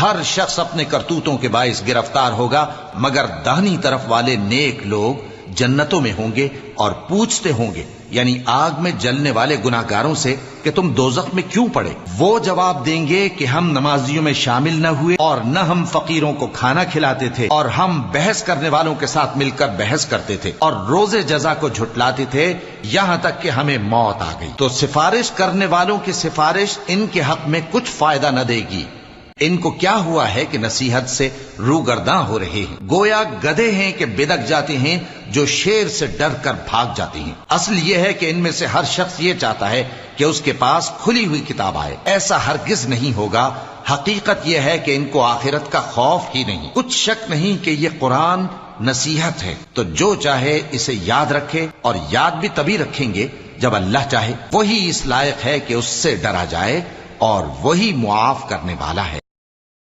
ہر شخص اپنے کرتوتوں کے باعث گرفتار ہوگا، مگر داہنی طرف والے نیک لوگ جنتوں میں ہوں گے اور پوچھتے ہوں گے، یعنی آگ میں جلنے والے گناہگاروں سے، کہ تم دوزخ میں کیوں پڑے؟ وہ جواب دیں گے کہ ہم نمازیوں میں شامل نہ ہوئے، اور نہ ہم فقیروں کو کھانا کھلاتے تھے، اور ہم بحث کرنے والوں کے ساتھ مل کر بحث کرتے تھے، اور روز جزا کو جھٹلاتے تھے، یہاں تک کہ ہمیں موت آ گئی۔ تو سفارش کرنے والوں کی سفارش ان کے حق میں کچھ فائدہ نہ دے گی۔ ان کو کیا ہوا ہے کہ نصیحت سے روگرداں ہو رہے ہیں، گویا گدھے ہیں کہ بدک جاتے ہیں جو شیر سے ڈر کر بھاگ جاتے ہیں۔ اصل یہ ہے کہ ان میں سے ہر شخص یہ چاہتا ہے کہ اس کے پاس کھلی ہوئی کتاب آئے، ایسا ہرگز نہیں ہوگا۔ حقیقت یہ ہے کہ ان کو آخرت کا خوف ہی نہیں۔ کچھ شک نہیں کہ یہ قرآن نصیحت ہے، تو جو چاہے اسے یاد رکھے، اور یاد بھی تبھی رکھیں گے جب اللہ چاہے۔ وہی اس لائق ہے کہ اس سے ڈرا جائے، اور وہی معاف کرنے والا ہے۔